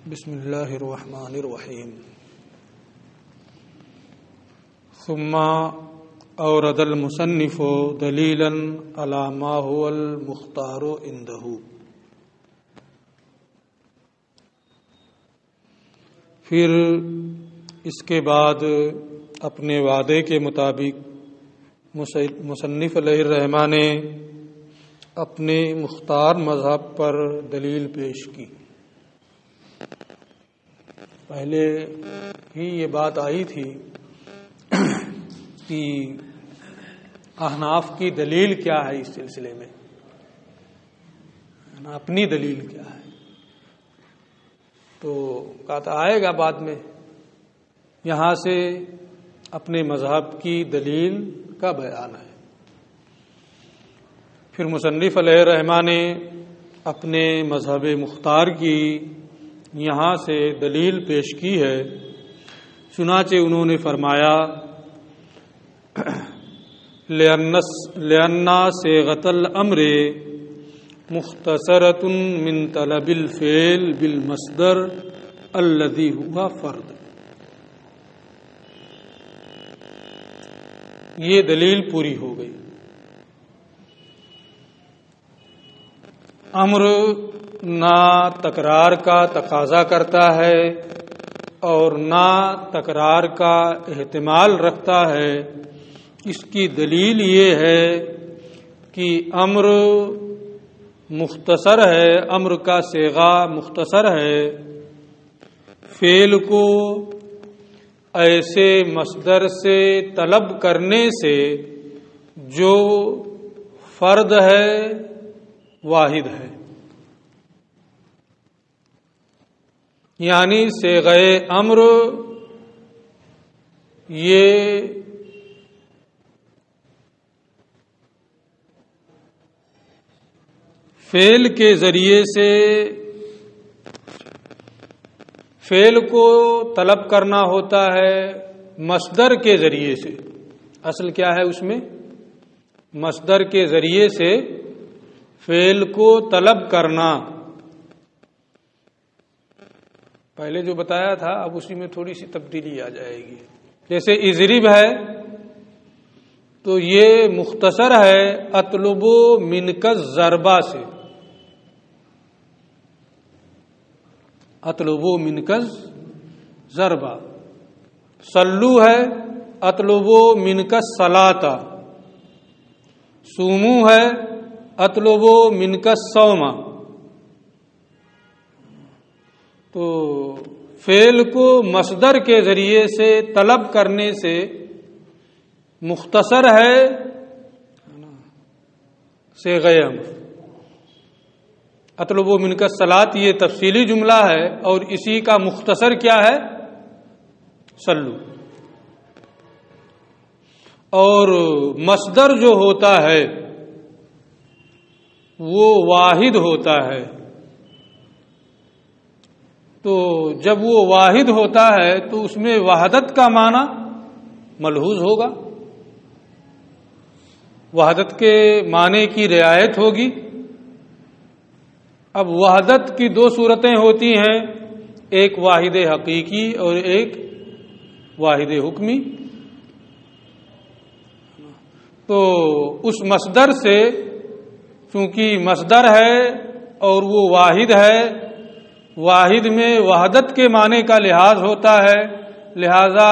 بسم اللہ الرحمن الرحیم ثم اورد المصنف دلیلا علی ما هو المختار عنده. پھر اس کے بعد اپنے وعدے کے مطابق مصنف علیہ الرحمہ نے اپنے مختار مذہب پر دلیل پیش کی. پہلے ہی یہ بات آئی تھی کہ احناف کی دلیل کیا ہے اس سلسلے میں، اپنی دلیل کیا ہے. تو کہتا آئے گا بعد میں، یہاں سے اپنے مذہب کی دلیل کا بیان ہے. پھر مصنف علیہ الرحمہ نے اپنے مذہب مختار کی یہاں سے دلیل پیش کی ہے. چنانچہ انہوں نے فرمایا لِأَنَّ صِيغَةَ الْأَمْرِ مُخْتَصَرَةٌ مِنْ طَلَبِ الْفِعْلِ بِالْمَصْدَرِ الَّذِي هُوَ فَرْضٌ. یہ دلیل پوری ہو گئی. امر نہ تکرار کا تقاضا کرتا ہے اور نہ تکرار کا احتمال رکھتا ہے. اس کی دلیل یہ ہے کہ امر مختصر ہے، امر کا صیغہ مختصر ہے. فعل کو ایسے مصدر سے طلب کرنے سے جو فرد ہے، واحد ہے. یعنی صیغہ امر یہ فعل کے ذریعے سے فعل کو طلب کرنا ہوتا ہے مصدر کے ذریعے سے. اصل کیا ہے اس میں؟ مصدر کے ذریعے سے فعل کو طلب کرنا. پہلے جو بتایا تھا اب اسی میں تھوڑی سی تبدیلی آ جائے گی. جیسے اضرب ہے تو یہ مختصر ہے اطلب منک الضربہ سے. اطلب منک الضربہ. صلو ہے اطلب منک الصلاۃ. صومو ہے اطلب منک الصوم. تو فعل کو مصدر کے ذریعے سے طلب کرنے سے مختصر ہے صیغہ امر. اطلب منک الصلاۃ یہ تفصیلی جملہ ہے اور اسی کا مختصر کیا ہے؟ صلو. اور مصدر جو ہوتا ہے وہ واحد ہوتا ہے. تو جب وہ واحد ہوتا ہے تو اس میں وحدت کا معنی ملحوظ ہوگا، وحدت کے معنی کی رعایت ہوگی. اب وحدت کی دو صورتیں ہوتی ہیں، ایک واحد حقیقی اور ایک واحد حکمی. تو اس مصدر سے چونکہ مصدر ہے اور وہ واحد ہے، واحد میں وحدت کے معنی کا لحاظ ہوتا ہے، لہذا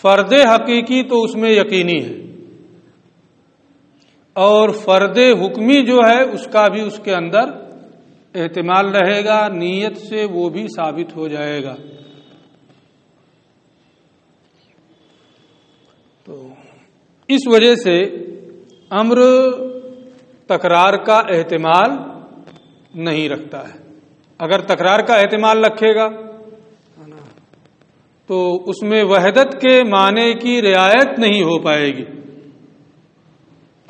فرد حقیقی تو اس میں یقینی ہے اور فرد حکمی جو ہے اس کا بھی اس کے اندر احتمال رہے گا، نیت سے وہ بھی ثابت ہو جائے گا. تو اس وجہ سے امر تکرار کا احتمال نہیں رکھتا ہے. اگر تکرار کا احتمال رکھے گا تو اس میں وحدت کے معنی کی رعایت نہیں ہو پائے گی.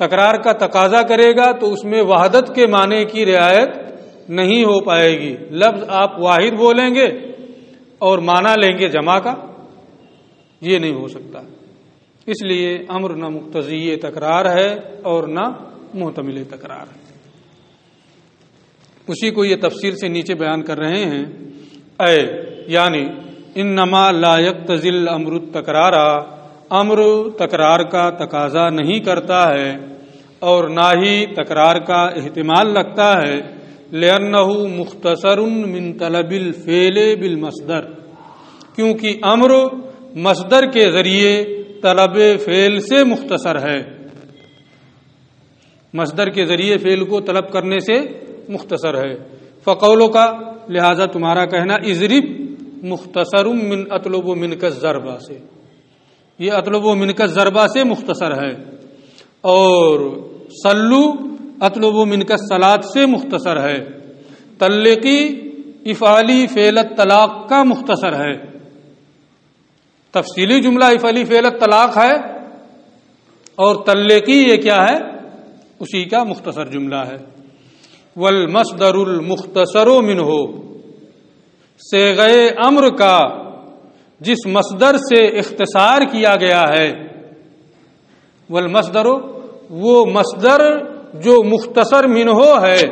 تکرار کا تقاضا کرے گا تو اس میں وحدت کے معنی کی رعایت نہیں ہو پائے گی. لفظ آپ واحد بولیں گے اور معنی لیں گے جمع کا، یہ نہیں ہو سکتا. اس لیے امر نہ مقتضی تکرار ہے اور نہ محتمل تکرار ہے. اسی کو یہ تفصیل سے نیچے بیان کر رہے ہیں. اے یعنی انما لا یقتضی الامر التکرار، امر تکرار کا تقاضا نہیں کرتا ہے اور نہ ہی تکرار کا احتمال رکھتا ہے. لأنہ مختصر من طلب الفعل بالمصدر، کیونکہ امر مصدر کے ذریعے طلب فعل سے مختصر ہے، مصدر کے ذریعے فعل کو طلب کرنے سے مختصر ہے. فقولوں کا لہذا تمہارا کہنا اضرب مختصر من اطلب منک الضربہ سے، یہ اطلب منک الضربہ سے مختصر ہے، اور صلو اطلب منک الصلاۃ سے مختصر ہے. تلقی افعالی فعل الطلاق کا مختصر ہے. تفصیلی جملہ افعالی فعل الطلاق ہے اور تلقی یہ کیا ہے؟ اسی کا مختصر جملہ ہے. والمصدر المختصر منہ، صیغہ امر کا جس مصدر سے اختصار کیا گیا ہے، والمصدر وہ مصدر جو مختصر منہ ہے،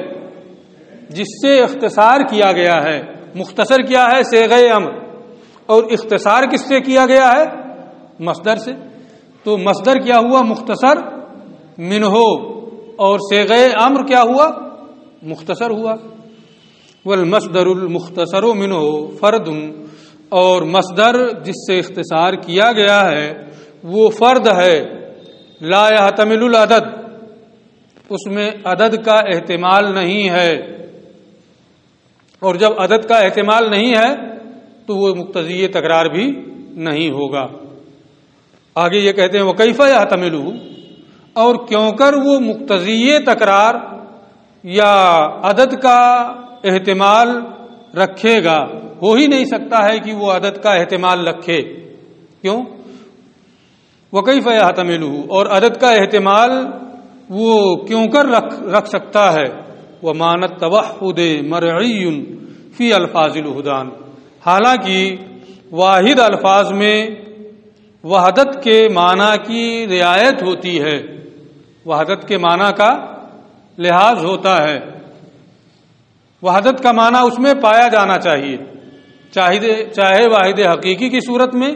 جس سے اختصار کیا گیا ہے. مختصر کیا ہے؟ صیغہ امر، اور اختصار کس سے کیا گیا ہے؟ مصدر سے. تو مصدر کیا ہوا؟ مختصر منہ، اور صیغہ امر کیا ہوا؟ مختصر ہوا. والمصدر المختصر منہ فرد، اور مصدر جس سے اختصار کیا گیا ہے وہ فرد ہے. لا يحتمل العدد، اس میں عدد کا احتمال نہیں ہے، اور جب عدد کا احتمال نہیں ہے تو وہ مقتضی تکرار بھی نہیں ہوگا. آگے یہ کہتے ہیں وکیف یحتمل، اور کیوں کر وہ مقتضی تکرار یا عدد کا احتمال رکھے گا؟ ہو ہی نہیں سکتا ہے کہ وہ عدد کا احتمال رکھے. کیوں؟ وکیف یحتمل، اور عدد کا احتمال وہ کیوں کر رکھ سکتا ہے؟ ومان التوحد مرعی فی الفاظ الہدان، حالانکہ واحد الفاظ میں وحدت کے معنی کی رعایت ہوتی ہے، وحدت کے معنی کا لحاظ ہوتا ہے. وحدت کا معنی اس میں پایا جانا چاہیے، چاہے واحد حقیقی کی صورت میں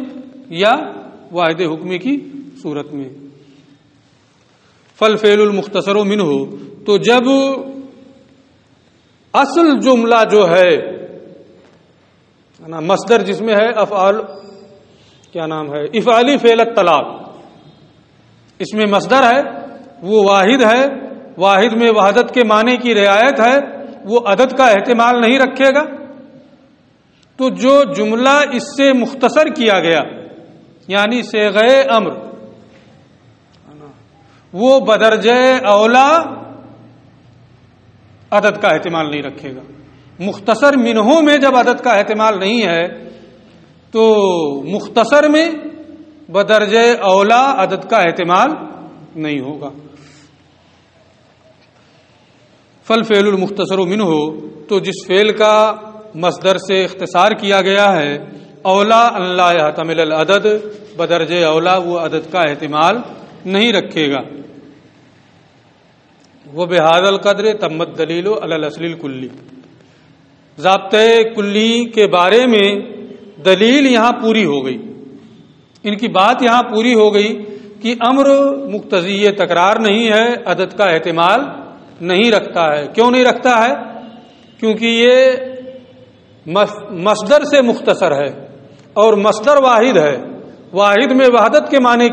یا واحد حکمی کی صورت میں. فالفعل المختصر منہ، تو جب اصل جملہ جو ہے مصدر جس میں ہے افعال، کیا نام ہے، افعالی فعل الطلاق، اس میں مصدر ہے، وہ واحد ہے، واحد میں وحدت کے معنی کی رعایت ہے، وہ عدد کا احتمال نہیں رکھے گا. تو جو جملہ اس سے مختصر کیا گیا یعنی صیغہ امر، وہ بدرجہ اولا عدد کا احتمال نہیں رکھے گا. مختصر منہوں میں جب عدد کا احتمال نہیں ہے تو مختصر میں بدرجہ اولا عدد کا احتمال نہیں ہوگا. فالفعل المختصر منہ، تو جس فعل کا مصدر سے اختصار کیا گیا ہے، اولا ان لا يحتمل العدد، بدرجہ اولا وہ عدد کا احتمال نہیں رکھے گا. وبہذا القدر تمت دلیل علی الاصل الکلی، ضابطۂ کلی کے بارے میں دلیل یہاں پوری ہو گئی، ان کی بات یہاں پوری ہو گئی کہ امر مقتضی تکرار نہیں ہے، عدد کا احتمال نہیں رکھتا ہے. کیوں نہیں رکھتا ہے؟ کیونکہ یہ مصدر سے مختصر ہے اور مصدر واحد ہے، واحد میں وحدت کے معنی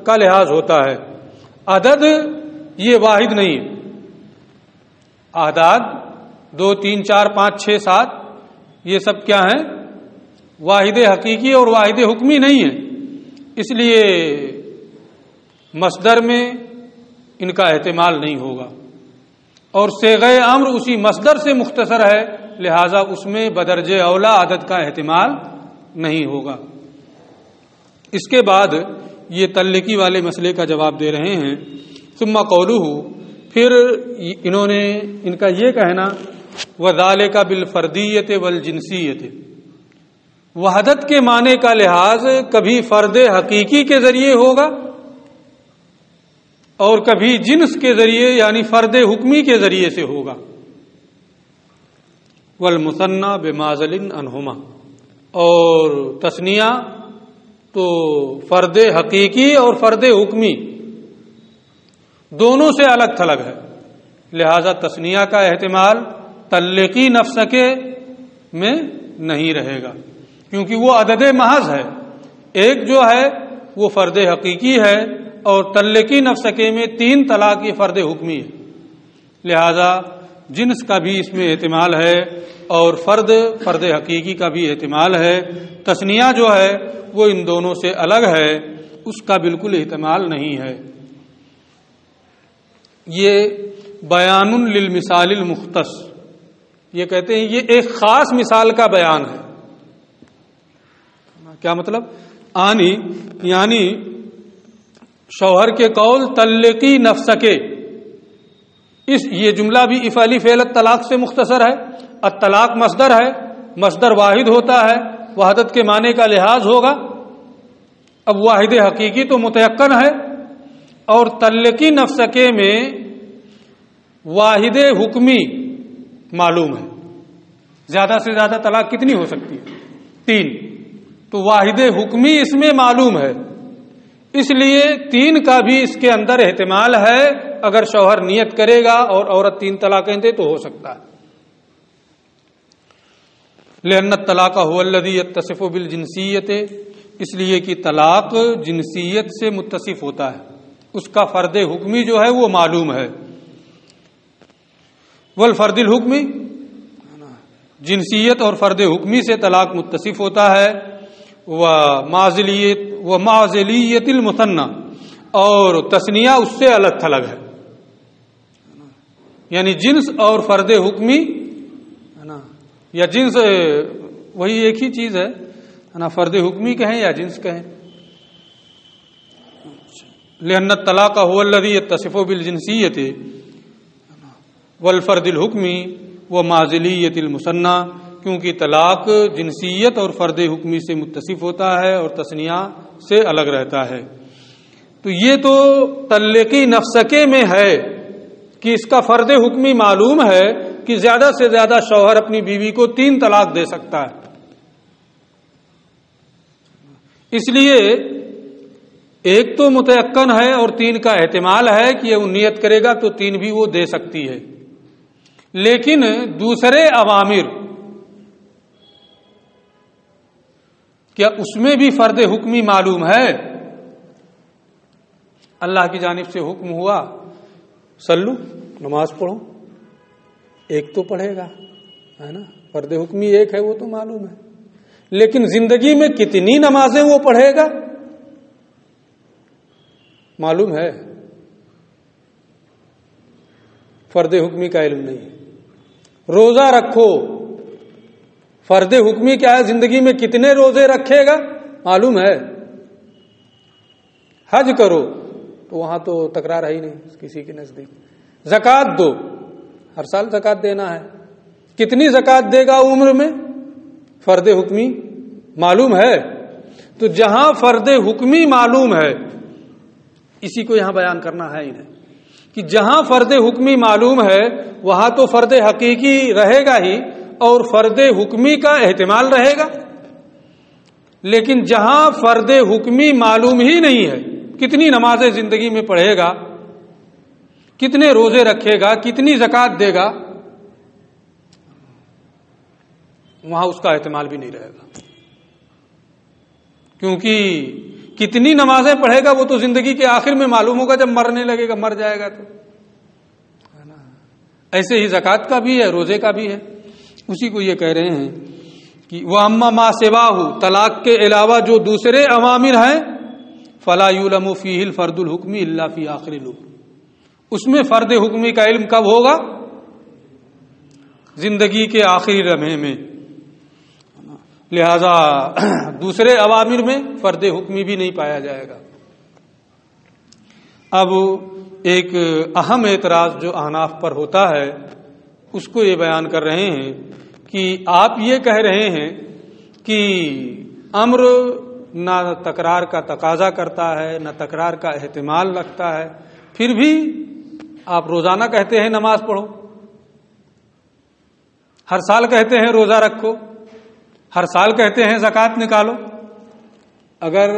کا لحاظ ہوتا ہے. عدد یہ واحد نہیں، اعداد 2 3 4 5 6 7 یہ سب کیا ہیں؟ واحد حقیقی اور واحد حکمی نہیں ہے. اس لیے مصدر میں ان کا احتمال نہیں ہوگا، اور صیغہ امر اسی مصدر سے مختصر ہے، لہذا اس میں بدرجہ اولا عدد کا احتمال نہیں ہوگا. اس کے بعد یہ تلقی والے مسئلے کا جواب دے رہے ہیں. ثم قولہ، پھر انہوں نے ان کا یہ کہنا وذالک بالفردیت والجنسیت، وحدت کے معنی کا لحاظ کبھی فرد حقیقی کے ذریعے ہوگا اور کبھی جنس کے ذریعے یعنی فرد حکمی کے ذریعے سے ہوگا. والمثنى بمعزل عنہما، اور تثنیہ تو فرد حقیقی اور فرد حکمی دونوں سے الگ تھلگ ہے، لہذا تثنیہ کا احتمال تلقی نفس کے میں نہیں رہے گا، کیونکہ وہ عدد محض ہے، ایک جو ہے وہ فرد حقیقی ہے اور تلقی نفس کے میں 3 طلاق یہ فرد حکمی ہے، لہذا جنس کا بھی اس میں احتمال ہے اور فرد حقیقی کا بھی احتمال ہے۔ تثنیہ جو ہے وہ ان دونوں سے الگ ہے، اس کا بالکل احتمال نہیں ہے۔ یہ بیان للمثال المختص، یہ کہتے ہیں یہ ایک خاص مثال کا بیان ہے۔ کیا مطلب؟ یعنی شوہر کے قول طلقی نفسکے، یہ جملہ بھی افعالی فعل الطلاق سے مختصر ہے۔ الطلاق مصدر ہے، مصدر واحد ہوتا ہے، وحدت کے معنی کا لحاظ ہوگا۔ اب واحد حقیقی تو متیقن ہے، اور طلقی نفسکے میں واحد حکمی معلوم ہے۔ زیادہ سے زیادہ طلاق کتنی ہو سکتی ہے؟ 3، تو واحد حکمی اس میں معلوم ہے، اس لیے 3 کا بھی اس کے اندر احتمال ہے۔ اگر شوہر نیت کرے گا اور عورت 3 طلاقیں دے تو ہو سکتا ہے۔ لأن الطلاق هو الذي يتصف بالجنسیت، اس لیے کہ طلاق جنسیت سے متصف ہوتا ہے، اس کا فرد حکمی جو ہے وہ معلوم ہے۔ والفرد الحکمی، جنسیت اور فرد حکمی سے طلاق متصف ہوتا ہے۔ ومعزلیت المثنى، اور تثنیہ اس سے الگ تھلگ ہے، یعنی جنس اور فرد حکمی ہے نا، یا جنس وہی ایک ہی چیز ہے نا، فرد حکمی کہیں یا جنس کہیں۔ لأن الطلاق هو الذي يتصف بالجنسیت والفرد الحکمی ومعزلیت المثنى، کیونکہ طلاق جنسیت اور فرد حکمی سے متصف ہوتا ہے اور تثنیہ سے الگ رہتا ہے۔ تو یہ تو تلقی نفسکے میں ہے کہ اس کا فرد حکمی معلوم ہے کہ زیادہ سے زیادہ شوہر اپنی بیوی کو 3 طلاق دے سکتا ہے، اس لیے ایک تو متیقن ہے اور 3 کا احتمال ہے کہ وہ نیت کرے گا تو 3 بھی وہ دے سکتی ہے۔ لیکن دوسرے اوامر کیا اس میں بھی فرد حکمی معلوم ہے؟ اللہ کی جانب سے حکم ہوا صلو، نماز پڑھو، ایک تو پڑھے گا ہے نا، فرد حکمی ایک ہے وہ تو معلوم ہے، لیکن زندگی میں کتنی نمازیں وہ پڑھے گا معلوم ہے؟ فرد حکمی کا علم نہیں ہے۔ روزہ رکھو، فرد حکمی کیا ہے؟ زندگی میں کتنے روزے رکھے گا معلوم ہے؟ حج کرو تو وہاں تو تکرار ہے ہی نہیں کسی کے نزدیک۔ زکوٰۃ دو، ہر سال زکوٰۃ دینا ہے، کتنی زکوٰۃ دے گا عمر میں؟ فرد حکمی معلوم ہے۔ تو جہاں فرد حکمی معلوم ہے، اسی کو یہاں بیان کرنا ہے انہیں کہ جہاں فرد حکمی معلوم ہے وہاں تو فرد حقیقی رہے گا ہی اور فرد حکمی کا احتمال رہے گا، لیکن جہاں فرد حکمی معلوم ہی نہیں ہے، کتنی نمازیں زندگی میں پڑھے گا، کتنے روزے رکھے گا، کتنی زکوٰۃ دے گا، وہاں اس کا احتمال بھی نہیں رہے گا، کیونکہ کتنی نمازیں پڑھے گا وہ تو زندگی کے آخر میں معلوم ہوگا، جب مرنے لگے گا، مر جائے گا تو ہے نا۔ ایسے ہی زکوٰۃ کا بھی ہے، روزے کا بھی ہے۔ اسی کو یہ کہہ رہے ہیں کہ وَأَمَّا مَا سِوَاهُ، طلاق کے علاوہ جو دوسرے اوامر ہیں، فَلَا يُعْلَمُ فِيهِ الْفَرْدُ الْحُكْمِ إِلَّا فِي آخِرِ الْأُمُورِ، اس میں فرد حکمی کا علم کب ہوگا؟ زندگی کے آخری لمحے میں، لہذا دوسرے اوامر میں فرد حکمی بھی نہیں پایا جائے گا۔ اب ایک اہم اعتراض جو احناف پر ہوتا ہے اس کو یہ بیان کر رہے ہیں کہ آپ یہ کہہ رہے ہیں کہ امر نہ تکرار کا تقاضا کرتا ہے نہ تکرار کا احتمال رکھتا ہے، پھر بھی آپ روزانہ کہتے ہیں نماز پڑھو، ہر سال کہتے ہیں روزہ رکھو، ہر سال کہتے ہیں زکوٰۃ نکالو، اگر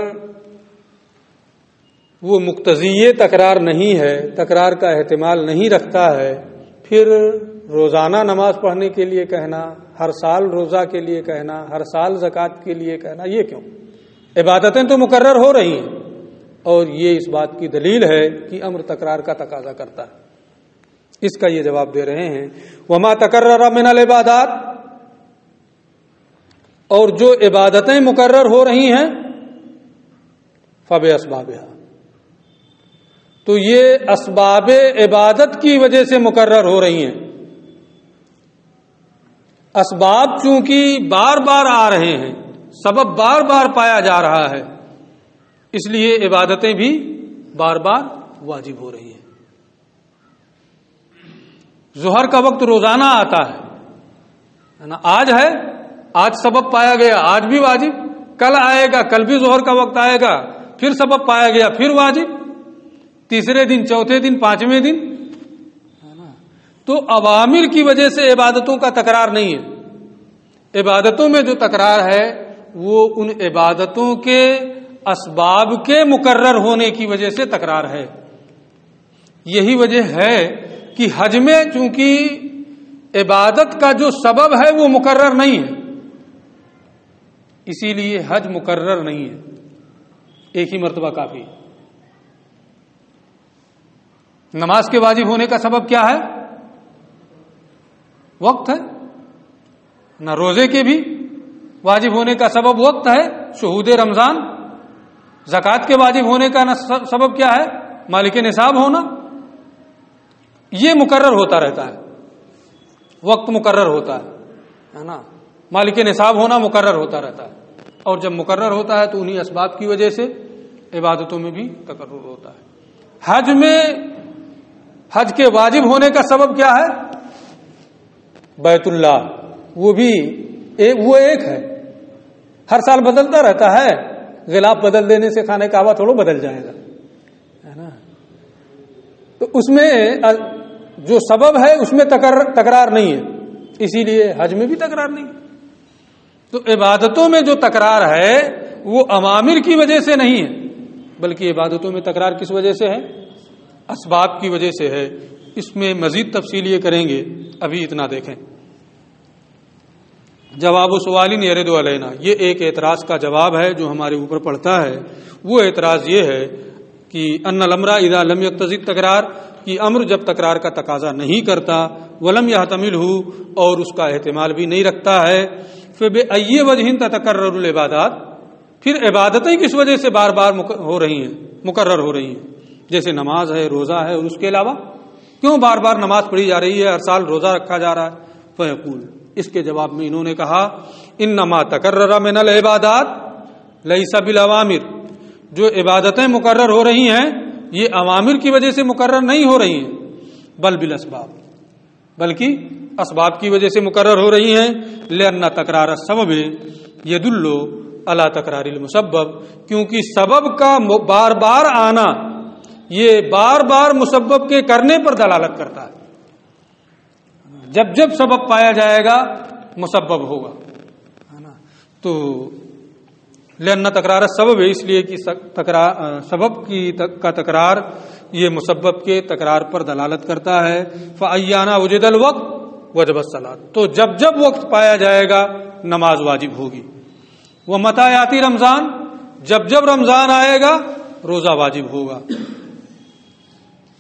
وہ مقتضی تکرار نہیں ہے، تکرار کا احتمال نہیں رکھتا ہے، پھر روزانہ نماز پڑھنے کے لیے کہنا، ہر سال روزہ کے لیے کہنا، ہر سال زکوٰۃ کے لیے کہنا، یہ کیوں؟ عبادتیں تو مقرر ہو رہی ہیں، اور یہ اس بات کی دلیل ہے کہ امر تکرار کا تقاضا کرتا ہے۔ اس کا یہ جواب دے رہے ہیں وما تکرر من العبادات، اور جو عبادتیں مقرر ہو رہی ہیں فباسبابها، تو یہ اسباب عبادت کی وجہ سے مقرر ہو رہی ہیں۔ اسباب چونکہ بار بار آ رہے ہیں، سبب بار بار پایا جا رہا ہے، اس لیے عبادتیں بھی بار بار واجب ہو رہی ہیں۔ ظہر کا وقت روزانہ آتا ہے نا، آج ہے، آج سبب پایا گیا، آج بھی واجب، کل آئے گا، کل بھی ظہر کا وقت آئے گا، پھر سبب پایا گیا، پھر واجب، تیسرے دن، چوتھے دن، پانچویں دن، تو اوامر کی وجہ سے عبادتوں کا تکرار نہیں ہے۔ عبادتوں میں جو تکرار ہے وہ ان عبادتوں کے اسباب کے مقرر ہونے کی وجہ سے تکرار ہے۔ یہی وجہ ہے کہ حج میں چونکہ عبادت کا جو سبب ہے وہ مقرر نہیں ہے، اسی لیے حج مقرر نہیں ہے، ایک ہی مرتبہ کافی ہے۔ نماز کے واجب ہونے کا سبب کیا ہے؟ وقت ہے نہ، روزے کے بھی واجب ہونے کا سبب وقت ہے، شہود رمضان۔ زکوٰۃ کے واجب ہونے کا سبب کیا ہے؟ مالک نصاب ہونا۔ یہ مقرر ہوتا رہتا ہے، وقت مقرر ہوتا ہے نا، مالک نصاب ہونا مقرر ہوتا رہتا ہے، اور جب مقرر ہوتا ہے تو انہی اسباب کی وجہ سے عبادتوں میں بھی تقرر ہوتا ہے۔ حج میں حج کے واجب ہونے کا سبب کیا ہے؟ بیت اللہ، وہ بھی ایک ہے، ہر سال بدلتا رہتا ہے، غلاف بدل دینے سے خانہ کعبہ تھوڑا بدل جائے گا، ہے نا؟ تو اس میں جو سبب ہے اس میں تکرار نہیں ہے، اسی لیے حج میں بھی تکرار نہیں۔ تو عبادتوں میں جو تکرار ہے وہ اوامر کی وجہ سے نہیں ہے، بلکہ عبادتوں میں تکرار کس وجہ سے ہے؟ اسباب کی وجہ سے ہے۔ اس میں مزید تفصیل یہ کریں گے، ابھی اتنا دیکھیں۔ جواب سوال یرد علینا، یہ ایک اعتراض کا جواب ہے جو ہمارے اوپر پڑتا ہے۔ وہ اعتراض یہ ہے کہ ان الامر اذا لم یقتضی تکرار، کہ امر جب تکرار کا تقاضا نہیں کرتا، ولم یحتمل ہو، اور اس کا احتمال بھی نہیں رکھتا ہے، فبأی وجہ تتکرر العبادات، پھر عبادتیں کس وجہ سے بار بار ہو رہی ہیں، مقرر ہو رہی ہیں؟ جیسے نماز ہے، روزہ ہے، اور اس کے علاوہ کیوں بار بار نماز پڑھی جا رہی ہے، ہر سال روزہ رکھا جا رہا ہے؟ فیقول، اس کے جواب میں انہوں نے کہا انما تکرر من العبادات لیس بالاوامر، جو عبادتیں مقرر ہو رہی ہیں یہ اوامر کی وجہ سے مقرر نہیں ہو رہی ہیں، بل بالاسباب، بلکہ اسباب کی وجہ سے مقرر ہو رہی ہیں۔ لأن تکرار السبب یدل علی تکرار المسبب، کیونکہ سبب کا بار بار آنا یہ بار بار مسبب کے کرنے پر دلالت کرتا ہے۔ جب جب سبب پایا جائے گا مسبب ہوگا، ہے نا؟ تو لأن تکرار السبب ہے، اس لیے کہ سبب کا تکرار یہ مسبب کے تکرار پر دلالت کرتا ہے۔ فأیانا وجد الوقت وجب الصلاۃ، تو جب جب وقت پایا جائے گا نماز واجب ہوگی۔ ومتی یاتی رمضان، جب جب رمضان آئے گا روزہ واجب ہوگا۔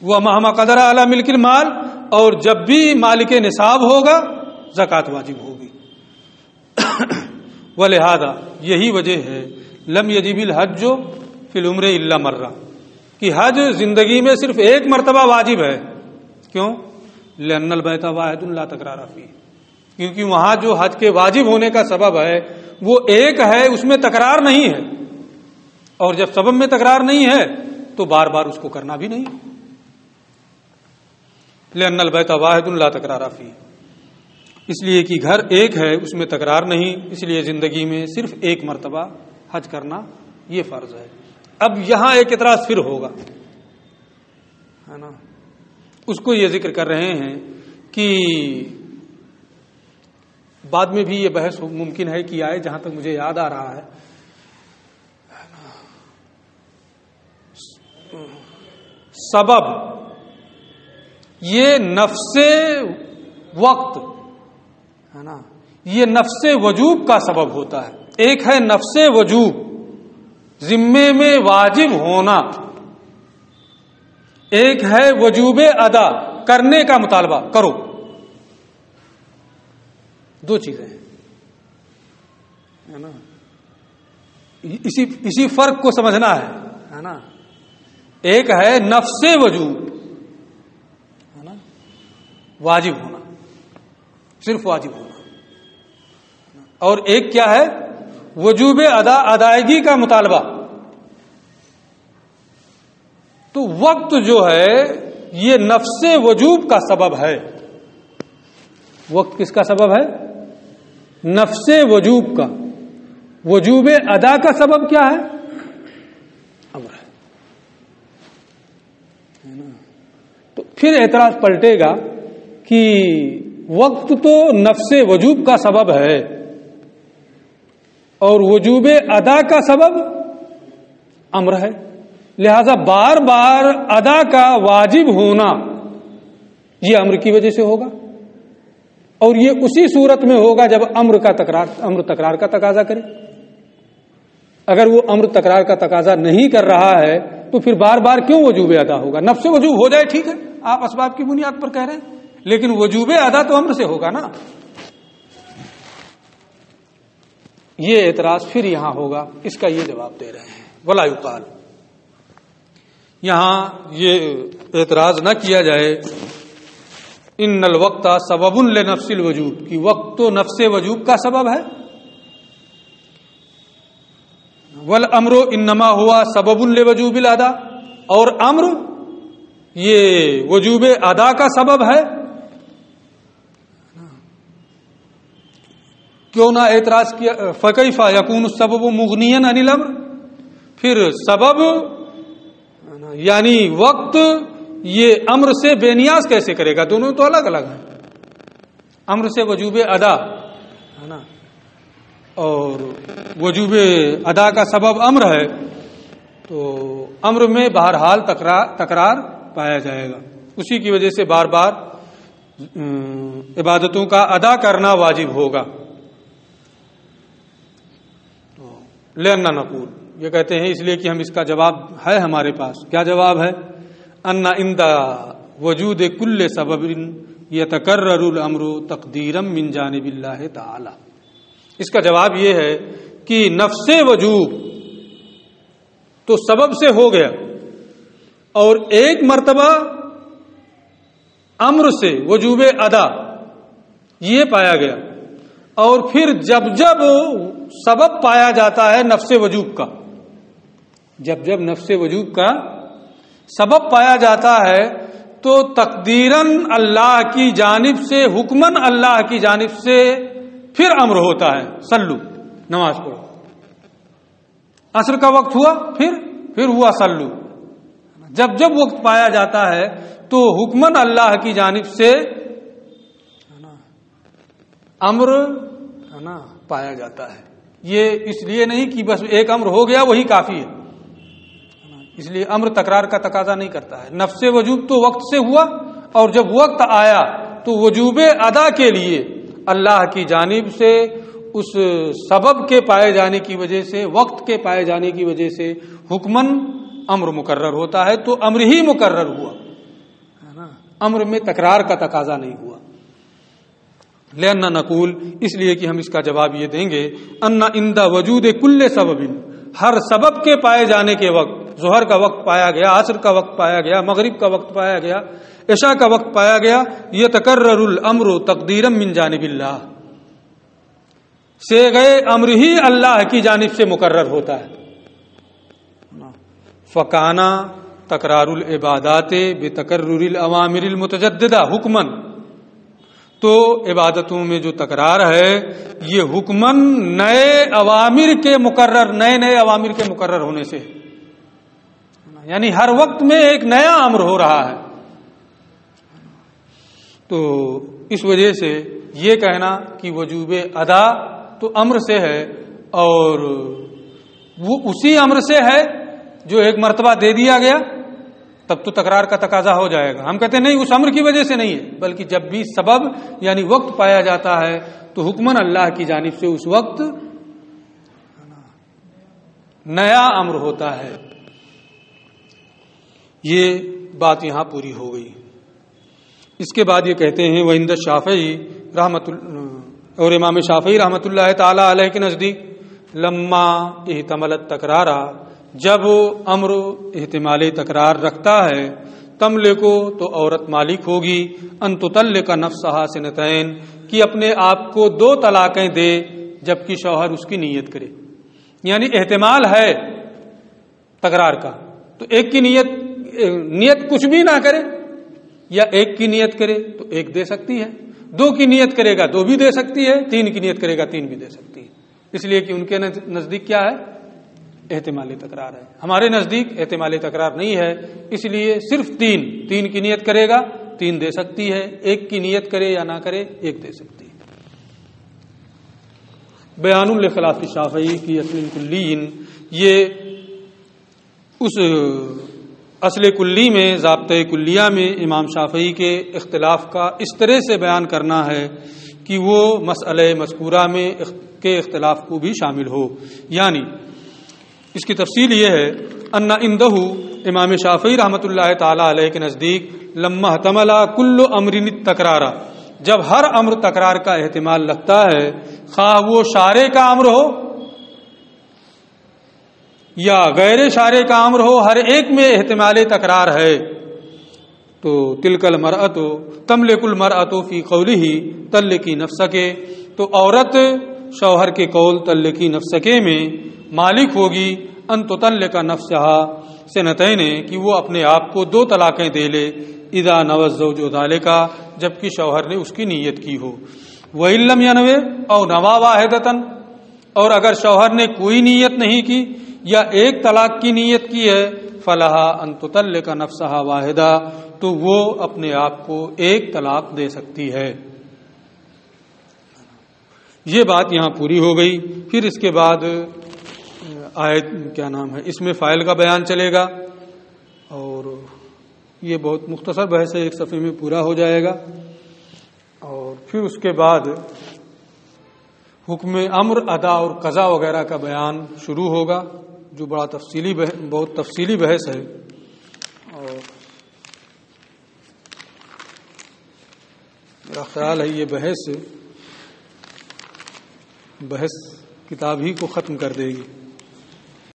ومہما قدر علی ملک المال، اور جب بھی مالک نصاب ہوگا زکوٰۃ واجب ہوگی۔ ولہذا یہی وجہ ہے لم یجب الحج فی العمر الا مرہ، کہ حج زندگی میں صرف ایک مرتبہ واجب ہے۔ کیوں؟ لأن البیت واحد لا تکرار فیہ، کیونکہ وہاں جو حج کے واجب ہونے کا سبب ہے وہ ایک ہے، اس میں تکرار نہیں ہے، اور جب سبب میں تکرار نہیں ہے تو بار بار اس کو کرنا بھی نہیں۔ لأن البیت واحد لا تکرار فیہ، اس لیے کہ گھر ایک ہے، اس میں تکرار نہیں، اس لیے زندگی میں صرف ایک مرتبہ حج کرنا یہ فرض ہے۔ اب یہاں ایک اعتراض پھر ہوگا، ہے نا؟ اس کو یہ ذکر کر رہے ہیں کہ بعد میں بھی یہ بحث ممکن ہے کہ آئے، جہاں تک مجھے یاد آ رہا ہے سبب یہ نفس وقت ہے نا، یہ نفس وجوب کا سبب ہوتا ہے. ایک ہے نفس وجوب، ذمے میں واجب ہونا، ایک ہے وجوب ادا، کرنے کا مطالبہ، کرو. دو چیزیں ہیں نا، اسی فرق کو سمجھنا ہے نا. ایک ہے نفس وجوب ہے نا، واجب ہونا، صرف واجب ہونا، اور ایک کیا ہے وجوب ادا، ادائیگی کا مطالبہ. تو وقت جو ہے یہ نفس وجوب کا سبب ہے. وقت کس کا سبب ہے؟ نفس وجوب کا. وجوب ادا کا سبب کیا ہے؟ امر ہے. تو پھر اعتراض پلٹے گا کہ وقت تو نفس وجوب کا سبب ہے اور وجوب ادا کا سبب امر ہے، لہذا بار بار ادا کا واجب ہونا یہ امر کی وجہ سے ہوگا، اور یہ اسی صورت میں ہوگا جب امر تکرار کا تقاضا کرے. اگر وہ امر تکرار کا تقاضا نہیں کر رہا ہے تو پھر بار بار کیوں وجوب ادا ہوگا؟ نفس وجوب ہو جائے ٹھیک ہے، آپ اسباب کی بنیاد پر کہہ رہے ہیں، لیکن وجوب ادا تو امر سے ہوگا نا. یہ اعتراض پھر یہاں ہوگا، اس کا یہ جواب دے رہے ہیں. ولا یقال، یہاں یہ اعتراض نہ کیا جائے ان الوقت سبب لنفس الوجوب، کہ وقت تو نفس وجوب کا سبب ہے، والامر انما ہوا سبب لوجوب الادا، اور امر یہ وجوب ادا کا سبب ہے. کیوں نہ اعتراض کیا؟ فکیف یکون السبب مغنیا عن الامر، پھر سبب یعنی وقت یہ امر سے بے نیاز کیسے کرے گا؟ دونوں تو الگ الگ ہیں. امر سے وجوب ادا ہے نا، اور وجوب ادا کا سبب امر ہے، تو امر میں بہرحال تکرار پایا جائے گا. اسی کی وجہ سے بار بار عبادتوں کا ادا کرنا واجب ہوگا. لأننا نقول، یہ کہتے ہیں اس لیے کہ ہم اس کا جواب ہے ہمارے پاس. کیا جواب ہے؟ ان عند وجود کل سبب یتکرر الامر تقدیرا من جانب اللہ تعالی. اس کا جواب یہ ہے کہ نفس وجوب تو سبب سے ہو گیا، اور ایک مرتبہ امر سے وجوب ادا یہ پایا گیا، اور پھر جب جب سبب پایا جاتا ہے نفس وجوب کا، جب جب نفس وجوب کا سبب پایا جاتا ہے تو تقدیراً اللہ کی جانب سے، حکماً اللہ کی جانب سے پھر امر ہوتا ہے صلو، نماز پڑھو. عصر کا وقت ہوا، پھر ہوا صلو. جب جب وقت پایا جاتا ہے تو حکماً اللہ کی جانب سے امر ہے نا پایا جاتا ہے. یہ اس لیے نہیں کہ بس ایک امر ہو گیا وہی کافی ہے، اس لیے امر تکرار کا تقاضا نہیں کرتا ہے. نفس وجوب تو وقت سے ہوا، اور جب وقت آیا تو وجوب ادا کے لیے اللہ کی جانب سے اس سبب کے پائے جانے کی وجہ سے، وقت کے پائے جانے کی وجہ سے حکماً امر مقرر ہوتا ہے. تو امر ہی مقرر ہوا ہے نا، امر میں تکرار کا تقاضا نہیں ہوا. لأننا نقول، اس لیے کہ ہم اس کا جواب یہ دیں گے، ان عند وجود کل سبب، ہر سبب کے پائے جانے کے وقت، ظہر کا وقت پایا گیا، عصر کا وقت پایا گیا، مغرب کا وقت پایا گیا، عشاء کا وقت پایا گیا، یتکرر الامر تقدیرا من جانب اللہ، سے گئے امر ہی اللہ کی جانب سے مقرر ہوتا ہے. فکانا تکرار العبادات بتکرر الاوامر المتجددہ حکمن، تو عبادتوں میں جو تکرار ہے یہ حکمن نئے اوامر کے مقرر ہونے سے، یعنی ہر وقت میں ایک نیا امر ہو رہا ہے. تو اس وجہ سے یہ کہنا کہ وجوب ادا تو امر سے ہے اور وہ اسی امر سے ہے جو ایک مرتبہ دے دیا گیا تب تو تکرار کا تقاضا ہو جائے گا. ہم کہتے ہیں نہیں، اس امر کی وجہ سے نہیں ہے، بلکہ جب بھی سبب یعنی وقت پایا جاتا ہے تو حکمن اللہ کی جانب سے اس وقت نیا امر ہوتا ہے. یہ بات یہاں پوری ہو گئی. اس کے بعد یہ کہتے ہیں وعند الشافعی رحمت اور امام شافعی رحمۃ اللہ تعالی علیہ کے نزدیک لما احتملت تکرارا، جب امر احتمال تکرار رکھتا ہے، تملکو تو عورت مالک ہوگی ان تطلق نفسها سنتین، کہ اپنے آپ کو 2 طلاقیں دے جبکہ شوہر اس کی نیت کرے. یعنی احتمال ہے تکرار کا تو ایک کی نیت کچھ بھی نہ کرے یا ایک کی نیت کرے تو ایک دے سکتی ہے، 2 کی نیت کرے گا 2 بھی دے سکتی ہے، 3 کی نیت کرے گا 3 بھی دے سکتی ہے. اس لیے کہ ان کے نزدیک کیا ہے؟ احتمال تکرار ہے. ہمارے نزدیک احتمال تکرار نہیں ہے، اس لیے صرف 3 کی نیت کرے گا 3 دے سکتی ہے، 1 کی نیت کرے یا نہ کرے 1 دے سکتی ہے. بیان لخلاف الشافعی کی اصل کلین، یہ اس اصل کلی میں ضابطۂ کلیہ میں امام شافعی کے اختلاف کا اس طرح سے بیان کرنا ہے کہ وہ مسئلہ مذکورہ میں کے اختلاف کو بھی شامل ہو. یعنی اس کی تفصیل یہ ہے ان عندہ امام شافعی رحمۃ اللہ تعالی علیہ کے نزدیک لما احتمل کل امر تکرارا، جب ہر امر تکرار کا احتمال رکھتا ہے، خواہ وہ شارع کا امر ہو یا غیر شارع کا امر ہو، ہر ایک میں احتمال تکرار ہے. تو تلک المرأۃ تملک المرأۃ فی قولہ طلقی نفسک، تو عورت شوہر کے قول طلقی نفسک میں مالک ہوگی ان تطلق نفسها سنتین، کہ وہ اپنے آپ کو 2 طلاقیں دے لے، اذا نوى الزوج ذلك، جبکہ شوہر نے اس کی نیت کی ہو. وإن لم ينوي او نوى واحدۃ، اور اگر شوہر نے کوئی نیت نہیں کی یا ایک طلاق کی نیت کی ہے، فلها ان تطلق نفسها واحدہ، تو وہ اپنے آپ کو 1 طلاق دے سکتی ہے. یہ بات یہاں پوری ہو گئی. پھر اس کے بعد آیت کیا نام ہے، اس میں فاعل کا بیان چلے گا اور یہ بہت مختصر بحث ہے، 1 صفحے میں پورا ہو جائے گا. اور پھر اس کے بعد حکم امر ادا اور قضا وغیرہ کا بیان شروع ہوگا، جو بہت تفصیلی بحث ہے. اور میرا خیال ہے یہ بحث کتاب ہی کو ختم کر دے گی.